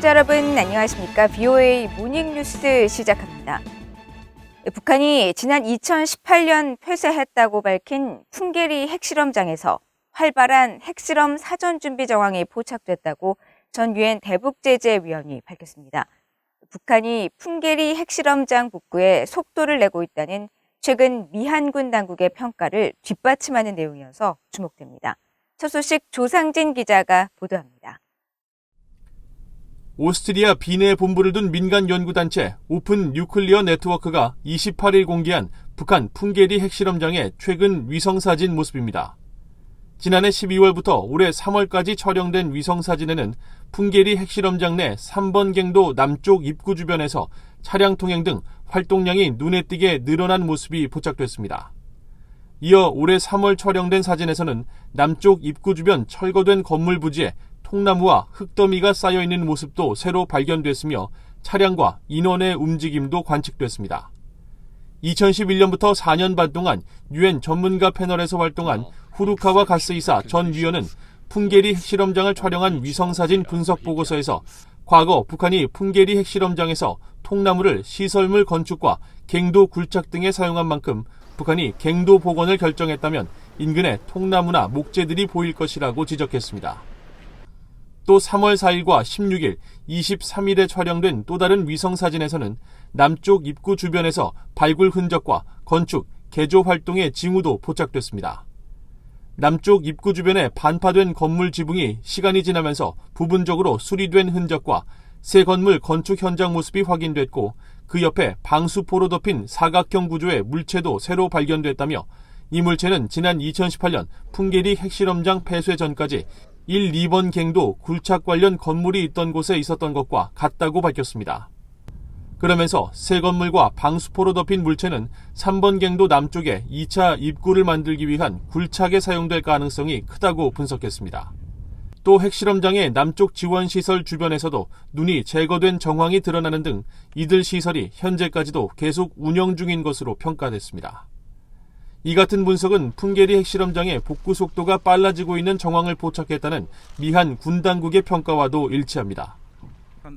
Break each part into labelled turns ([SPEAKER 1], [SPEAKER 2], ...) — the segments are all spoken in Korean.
[SPEAKER 1] 시청자 여러분 안녕하십니까? VOA 모닝뉴스 시작합니다. 북한이 지난 2018년 폐쇄했다고 밝힌 풍계리 핵실험장에서 활발한 핵실험 사전 준비 정황이 포착됐다고 전 유엔 대북제재위원이 밝혔습니다. 북한이 풍계리 핵실험장 복구에 속도를 내고 있다는 최근 미한군 당국의 평가를 뒷받침하는 내용이어서 주목됩니다. 첫 소식 조상진 기자가 보도합니다.
[SPEAKER 2] 오스트리아 빈에 본부를 둔 민간 연구단체 오픈 뉴클리어 네트워크가 28일 공개한 북한 풍계리 핵실험장의 최근 위성사진 모습입니다. 지난해 12월부터 올해 3월까지 촬영된 위성사진에는 풍계리 핵실험장 내 3번 갱도 남쪽 입구 주변에서 차량 통행 등 활동량이 눈에 띄게 늘어난 모습이 포착됐습니다. 이어 올해 3월 촬영된 사진에서는 남쪽 입구 주변 철거된 건물 부지에 통나무와 흙더미가 쌓여있는 모습도 새로 발견됐으며 차량과 인원의 움직임도 관측됐습니다. 2011년부터 4년 반 동안 유엔 전문가 패널에서 활동한 후루카와 가스이사 전 위원은 풍계리 핵실험장을 촬영한 위성사진 분석 보고서에서 과거 북한이 풍계리 핵실험장에서 통나무를 시설물 건축과 갱도 굴착 등에 사용한 만큼 북한이 갱도 복원을 결정했다면 인근에 통나무나 목재들이 보일 것이라고 지적했습니다. 또 3월 4일과 16일, 23일에 촬영된 또 다른 위성사진에서는 남쪽 입구 주변에서 발굴 흔적과 건축, 개조 활동의 징후도 포착됐습니다. 남쪽 입구 주변에 반파된 건물 지붕이 시간이 지나면서 부분적으로 수리된 흔적과 새 건물 건축 현장 모습이 확인됐고 그 옆에 방수포로 덮인 사각형 구조의 물체도 새로 발견됐다며 이 물체는 지난 2018년 풍계리 핵실험장 폐쇄 전까지 1, 2번 갱도 굴착 관련 건물이 있던 곳에 있었던 것과 같다고 밝혔습니다. 그러면서 새 건물과 방수포로 덮인 물체는 3번 갱도 남쪽에 2차 입구를 만들기 위한 굴착에 사용될 가능성이 크다고 분석했습니다. 또 핵실험장의 남쪽 지원시설 주변에서도 눈이 제거된 정황이 드러나는 등 이들 시설이 현재까지도 계속 운영 중인 것으로 평가됐습니다. 이 같은 분석은 풍계리 핵실험장의 복구 속도가 빨라지고 있는 정황을 포착했다는 미한 군 당국의 평가와도 일치합니다.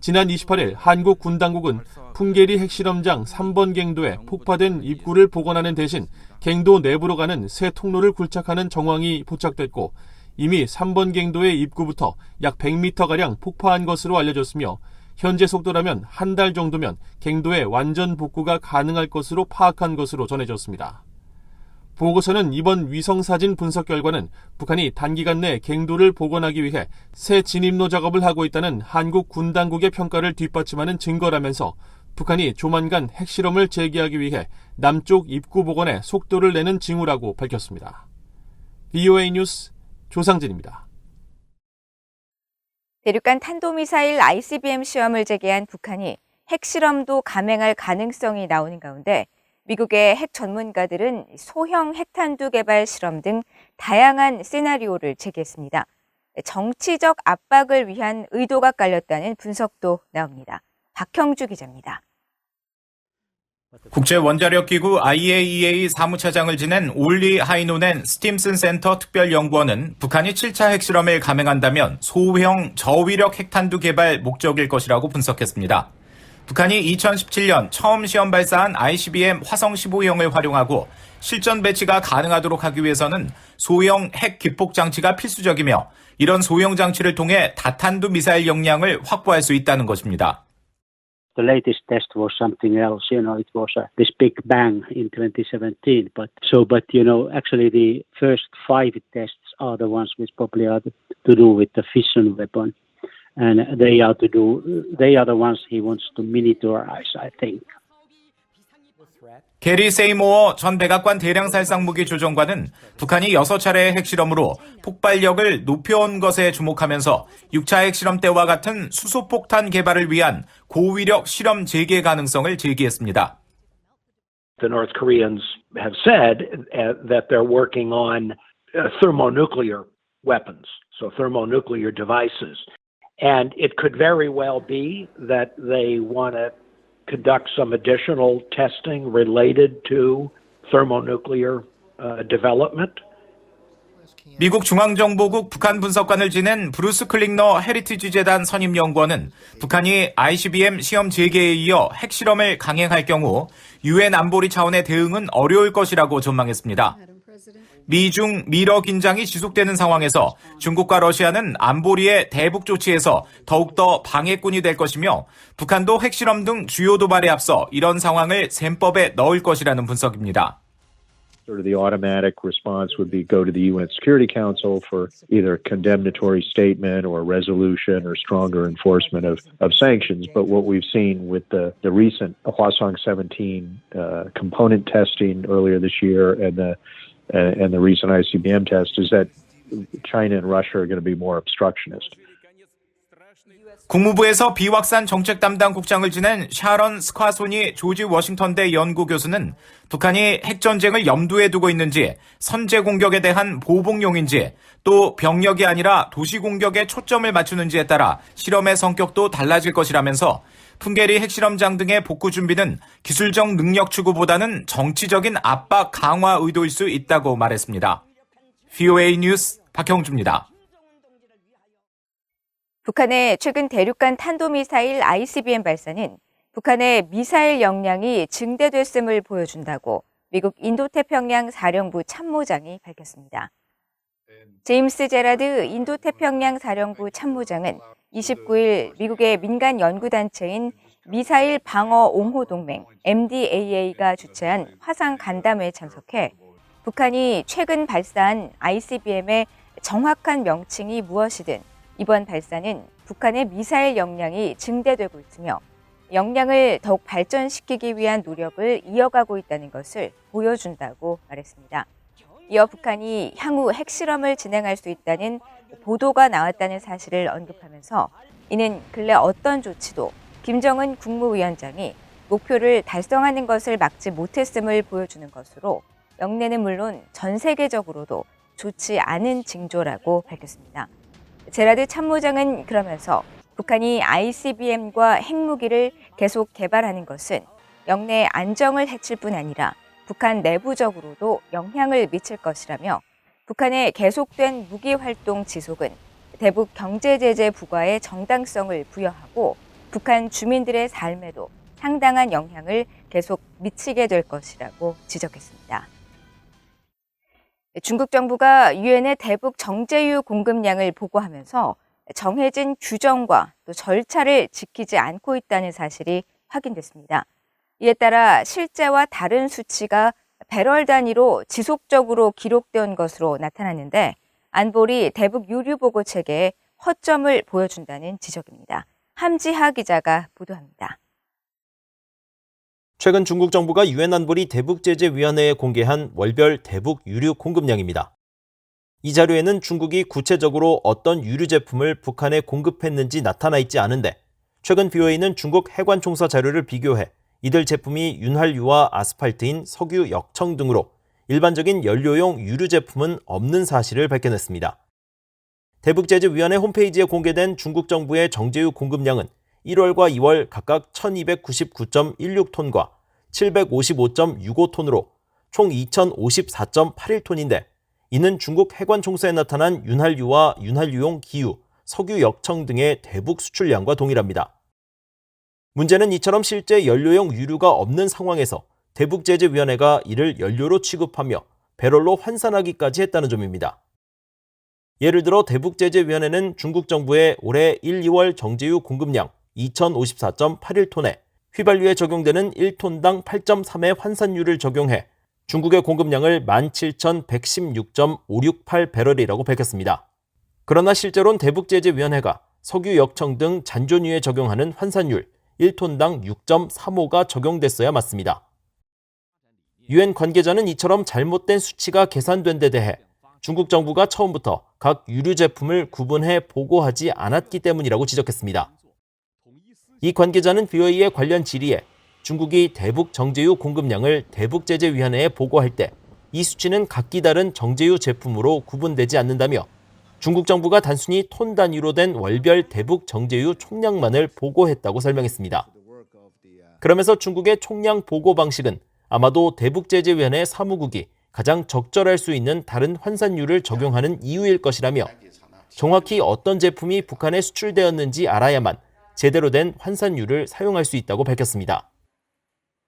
[SPEAKER 2] 지난 28일 한국 군 당국은 풍계리 핵실험장 3번 갱도에 폭파된 입구를 복원하는 대신 갱도 내부로 가는 새 통로를 굴착하는 정황이 포착됐고 이미 3번 갱도의 입구부터 약 100m가량 폭파한 것으로 알려졌으며 현재 속도라면 한 달 정도면 갱도의 완전 복구가 가능할 것으로 파악한 것으로 전해졌습니다. 보고서는 이번 위성사진 분석 결과는 북한이 단기간 내 갱도를 복원하기 위해 새 진입로 작업을 하고 있다는 한국 군 당국의 평가를 뒷받침하는 증거라면서 북한이 조만간 핵실험을 재개하기 위해 남쪽 입구 복원에 속도를 내는 징후라고 밝혔습니다. VOA 뉴스 조상진입니다.
[SPEAKER 1] 대륙간 탄도미사일 ICBM 시험을 재개한 북한이 핵실험도 감행할 가능성이 나오는 가운데 미국의 핵 전문가들은 소형 핵탄두 개발 실험 등 다양한 시나리오를 제기했습니다. 정치적 압박을 위한 의도가 깔렸다는 분석도 나옵니다. 박형주 기자입니다.
[SPEAKER 3] 국제원자력기구 IAEA 사무차장을 지낸 올리 하이노넨 스팀슨 센터 특별연구원은 북한이 7차 핵실험을 감행한다면 소형 저위력 핵탄두 개발 목적일 것이라고 분석했습니다. 북한이 2017년 처음 시험 발사한 ICBM 화성 15형을 활용하고 실전 배치가 가능하도록 하기 위해서는 소형 핵 기폭 장치가 필수적이며 이런 소형 장치를 통해 다탄두 미사일 역량을 확보할 수 있다는 것입니다.
[SPEAKER 4] The latest test was something else, it was this big bang in 2017. But actually the first 5 tests are the ones which probably are to do with the fission weapon. And they are the ones he wants to militarize, I think.
[SPEAKER 3] 게리 세이모어 전 백악관 대량살상 무기 조정관은 북한이 6차례의 핵실험으로 폭발력을 높여온 것에 주목하면서 6차 핵실험 때와 같은 수소폭탄 개발을 위한 고위력 실험 재개 가능성을 제기했습니다.
[SPEAKER 5] The North Koreans have said that they're working on thermonuclear weapons, so thermonuclear devices. And it could very well be that they want to conduct some additional testing related to thermonuclear development.
[SPEAKER 3] 미국 중앙정보국 북한 분석관을 지낸 브루스 클링너 헤리티지 재단 선임 연구원은 북한이 ICBM 시험 재개에 이어 핵실험을 강행할 경우 유엔 안보리 차원의 대응은 어려울 것이라고 전망했습니다. 미중 미러 긴장이 지속되는 상황에서 중국과 러시아는 안보리의 대북 조치에서 더욱더 방해꾼이 될 것이며 북한도 핵실험 등 주요 도발에 앞서 이런 상황을 셈법에 넣을 것이라는 분석입니다.
[SPEAKER 6] Sort of the automatic response would be go to the UN Security Council for either condemnatory statement or resolution or stronger enforcement of sanctions. But what we've seen with the recent Hwasong 17 component testing earlier this year and the recent ICBM test is that China and Russia are going to be more obstructionist.
[SPEAKER 3] 국무부에서 비확산 정책 담당 국장을 지낸 샤런 스콰소니 조지 워싱턴대 연구교수는 북한이 핵전쟁을 염두에 두고 있는지 선제 공격에 대한 보복용인지 또 병력이 아니라 도시 공격에 초점을 맞추는지에 따라 실험의 성격도 달라질 것이라면서 풍계리 핵실험장 등의 복구 준비는 기술적 능력 추구보다는 정치적인 압박 강화 의도일 수 있다고 말했습니다. VOA 뉴스 박형주입니다.
[SPEAKER 1] 북한의 최근 대륙간 탄도미사일 ICBM 발사는 북한의 미사일 역량이 증대됐음을 보여준다고 미국 인도태평양 사령부 참모장이 밝혔습니다. 제임스 제라드 인도태평양 사령부 참모장은 29일 미국의 민간 연구단체인 미사일 방어 옹호 동맹 MDAA가 주최한 화상 간담회에 참석해 북한이 최근 발사한 ICBM의 정확한 명칭이 무엇이든 이번 발사는 북한의 미사일 역량이 증대되고 있으며 역량을 더욱 발전시키기 위한 노력을 이어가고 있다는 것을 보여준다고 말했습니다. 이어 북한이 향후 핵실험을 진행할 수 있다는 보도가 나왔다는 사실을 언급하면서 이는 근래 어떤 조치도 김정은 국무위원장이 목표를 달성하는 것을 막지 못했음을 보여주는 것으로 영내는 물론 전 세계적으로도 좋지 않은 징조라고 밝혔습니다. 제라드 참모장은 그러면서 북한이 ICBM과 핵무기를 계속 개발하는 것은 영내 안정을 해칠 뿐 아니라 북한 내부적으로도 영향을 미칠 것이라며 북한의 계속된 무기 활동 지속은 대북 경제 제재 부과의 정당성을 부여하고 북한 주민들의 삶에도 상당한 영향을 계속 미치게 될 것이라고 지적했습니다. 중국 정부가 유엔의 대북 정제유 공급량을 보고하면서 정해진 규정과 또 절차를 지키지 않고 있다는 사실이 확인됐습니다. 이에 따라 실제와 다른 수치가 배럴 단위로 지속적으로 기록된 것으로 나타났는데 안보리 대북 유류 보고 체계에 허점을 보여준다는 지적입니다. 함지하 기자가 보도합니다.
[SPEAKER 7] 최근 중국 정부가 유엔 안보리 대북제재위원회에 공개한 월별 대북 유류 공급량입니다. 이 자료에는 중국이 구체적으로 어떤 유류 제품을 북한에 공급했는지 나타나 있지 않은데 최근 VOA는 중국 해관총서 자료를 비교해 이들 제품이 윤활유와 아스팔트인 석유 역청 등으로 일반적인 연료용 유류 제품은 없는 사실을 밝혀냈습니다. 대북제재위원회 홈페이지에 공개된 중국 정부의 정제유 공급량은 1월과 2월 각각 1299.16톤과 755.65톤으로 총 2054.81톤인데 이는 중국 해관총서에 나타난 윤활유와 윤활유용 기유, 석유 역청 등의 대북 수출량과 동일합니다. 문제는 이처럼 실제 연료용 유류가 없는 상황에서 대북제재위원회가 이를 연료로 취급하며 배럴로 환산하기까지 했다는 점입니다. 예를 들어 대북제재위원회는 중국 정부의 올해 1, 2월 정제유 공급량 2054.81톤에 휘발유에 적용되는 1톤당 8.3의 환산율을 적용해 중국의 공급량을 17,116.568배럴이라고 밝혔습니다. 그러나 실제로는 대북제재위원회가 석유 역청 등 잔존유에 적용하는 환산율 1톤당 6.35가 적용됐어야 맞습니다. 유엔 관계자는 이처럼 잘못된 수치가 계산된 데 대해 중국 정부가 처음부터 각 유류 제품을 구분해 보고하지 않았기 때문이라고 지적했습니다. 이 관계자는 VOA의 관련 질의에 중국이 대북 정제유 공급량을 대북제재위원회에 보고할 때 이 수치는 각기 다른 정제유 제품으로 구분되지 않는다며 중국 정부가 단순히 톤 단위로 된 월별 대북 정제유 총량만을 보고했다고 설명했습니다. 그러면서 중국의 총량 보고 방식은 아마도 대북제재위원회 사무국이 가장 적절할 수 있는 다른 환산율을 적용하는 이유일 것이라며 정확히 어떤 제품이 북한에 수출되었는지 알아야만 제대로 된 환산율을 사용할 수 있다고 밝혔습니다.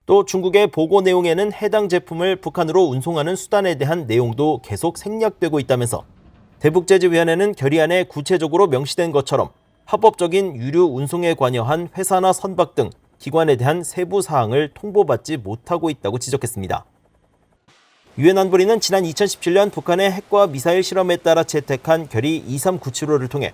[SPEAKER 7] 또 중국의 보고 내용에는 해당 제품을 북한으로 운송하는 수단에 대한 내용도 계속 생략되고 있다면서 대북제재위원회는 결의안에 구체적으로 명시된 것처럼 합법적인 유류 운송에 관여한 회사나 선박 등 기관에 대한 세부 사항을 통보받지 못하고 있다고 지적했습니다. 유엔 안보리는 지난 2017년 북한의 핵과 미사일 실험에 따라 채택한 결의 23975를 통해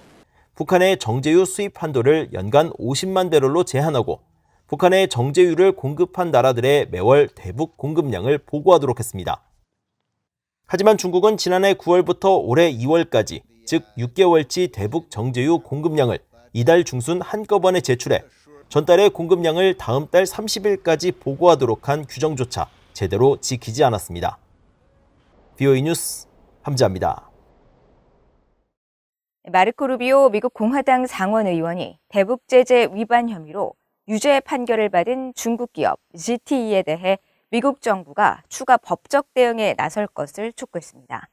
[SPEAKER 7] 북한의 정제유 수입 한도를 연간 50만 배럴로 제한하고 북한의 정제유를 공급한 나라들의 매월 대북 공급량을 보고하도록 했습니다. 하지만 중국은 지난해 9월부터 올해 2월까지, 즉 6개월치 대북 정제유 공급량을 이달 중순 한꺼번에 제출해 전달의 공급량을 다음 달 30일까지 보고하도록 한 규정조차 제대로 지키지 않았습니다. BOE 뉴스 함지아입니다.
[SPEAKER 1] 마르코 루비오 미국 공화당 상원 의원이 대북 제재 위반 혐의로 유죄 판결을 받은 중국 기업 ZTE에 대해 미국 정부가 추가 법적 대응에 나설 것을 촉구했습니다.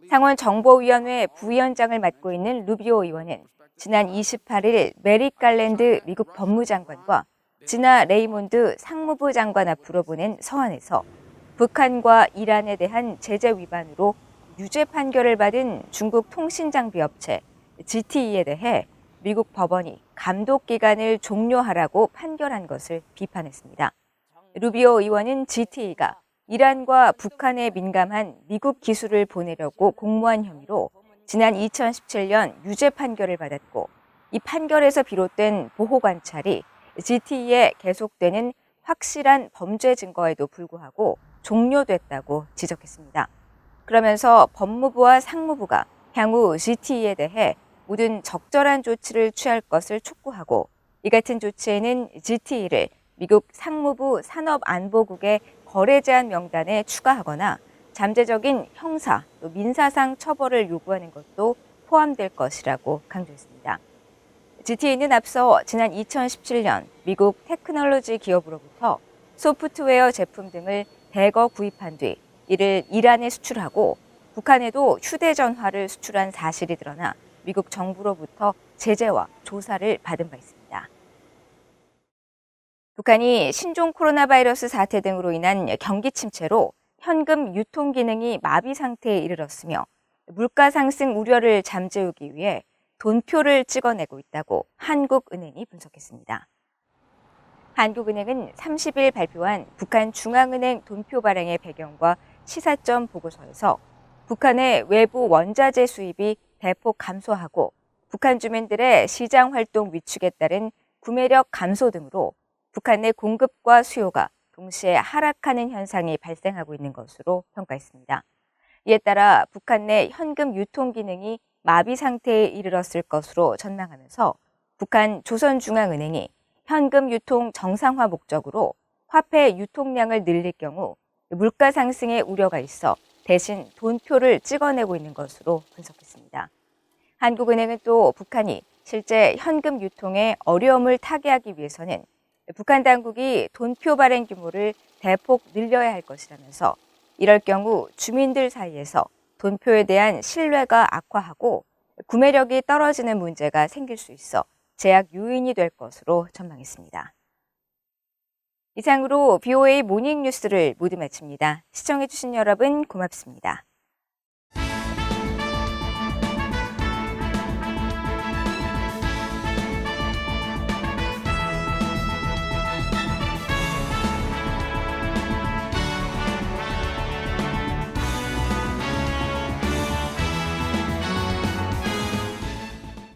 [SPEAKER 1] 상원 정보위원회 부위원장을 맡고 있는 루비오 의원은 지난 28일 메릭 갈랜드 미국 법무장관과 지나 레이몬드 상무부 장관 앞으로 보낸 서한에서 북한과 이란에 대한 제재 위반으로 유죄 판결을 받은 중국 통신장비업체 ZTE에 대해 미국 법원이 감독 기간을 종료하라고 판결한 것을 비판했습니다. 루비오 의원은 ZTE가 이란과 북한에 민감한 미국 기술을 보내려고 공모한 혐의로 지난 2017년 유죄 판결을 받았고 이 판결에서 비롯된 보호 관찰이 ZTE에 계속되는 확실한 범죄 증거에도 불구하고 종료됐다고 지적했습니다. 그러면서 법무부와 상무부가 향후 ZTE에 대해 모든 적절한 조치를 취할 것을 촉구하고 이 같은 조치에는 ZTE를 미국 상무부 산업안보국의 거래 제한 명단에 추가하거나 잠재적인 형사 또 민사상 처벌을 요구하는 것도 포함될 것이라고 강조했습니다. ZTE는 앞서 지난 2017년 미국 테크놀로지 기업으로부터 소프트웨어 제품 등을 대거 구입한 뒤 이를 이란에 수출하고 북한에도 휴대전화를 수출한 사실이 드러나 미국 정부로부터 제재와 조사를 받은 바 있습니다. 북한이 신종 코로나 바이러스 사태 등으로 인한 경기 침체로 현금 유통 기능이 마비 상태에 이르렀으며 물가 상승 우려를 잠재우기 위해 돈표를 찍어내고 있다고 한국은행이 분석했습니다. 한국은행은 30일 발표한 북한 중앙은행 돈표 발행의 배경과 시사점 보고서에서 북한의 외부 원자재 수입이 대폭 감소하고 북한 주민들의 시장 활동 위축에 따른 구매력 감소 등으로 북한 내 공급과 수요가 동시에 하락하는 현상이 발생하고 있는 것으로 평가했습니다. 이에 따라 북한 내 현금 유통 기능이 마비 상태에 이르렀을 것으로 전망하면서 북한 조선중앙은행이 현금 유통 정상화 목적으로 화폐 유통량을 늘릴 경우 물가 상승의 우려가 있어 대신 돈표를 찍어내고 있는 것으로 분석했습니다. 한국은행은 또 북한이 실제 현금 유통에 어려움을 타개하기 위해서는 북한 당국이 돈표 발행 규모를 대폭 늘려야 할 것이라면서 이럴 경우 주민들 사이에서 돈표에 대한 신뢰가 악화하고 구매력이 떨어지는 문제가 생길 수 있어 제약 요인이 될 것으로 전망했습니다. 이상으로 BOA 모닝 뉴스를 모두 마칩니다. 시청해주신 여러분 고맙습니다.